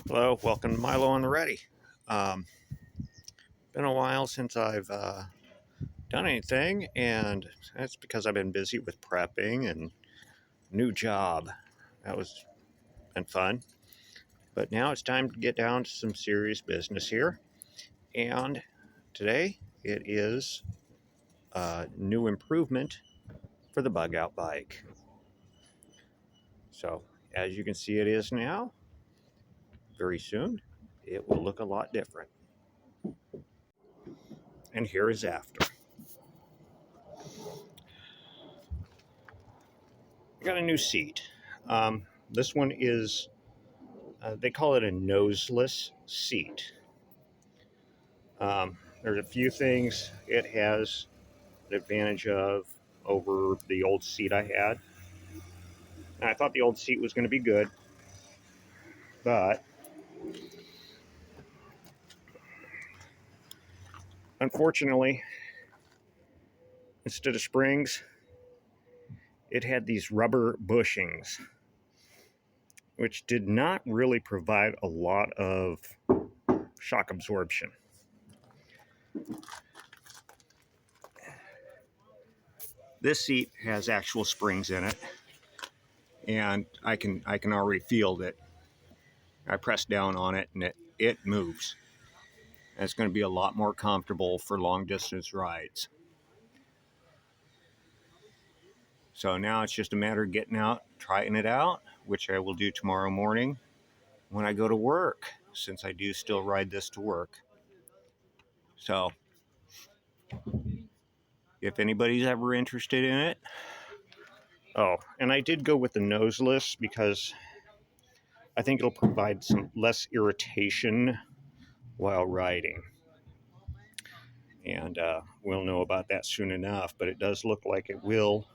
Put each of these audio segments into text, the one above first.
Hello, welcome to Milo on the Ready. Been a while since I've done anything, and that's because I've been busy with prepping and new job. That was been fun. But now it's time to get down to some serious business here. And today it is a new improvement for the Bugout Bike. So as you can see, it is now. Very soon, it will look a lot different. And here is after. I got a new seat. This one is, they call it a noseless seat. There's a few things it has an advantage of over the old seat I had. And I thought the old seat was going to be good, but unfortunately, instead of springs, it had these rubber bushings, which did not really provide a lot of shock absorption. This seat has actual springs in it, and I can already feel that. I press down on it and it moves. And it's going to be a lot more comfortable for long distance rides. So now it's just a matter of getting out, trying it out, which I will do tomorrow morning when I go to work, since I do still ride this to work. So if anybody's ever interested in it. Oh, and I did go with the noseless because I think it'll provide some less irritation while riding. And we'll know about that soon enough, but it does look like it will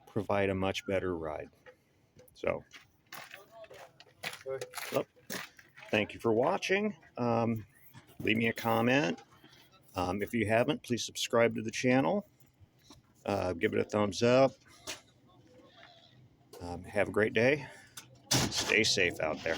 provide a much better ride. So, well, thank you for watching. Leave me a comment. If you haven't, please subscribe to the channel. Give it a thumbs up. Have a great day. Stay safe out there.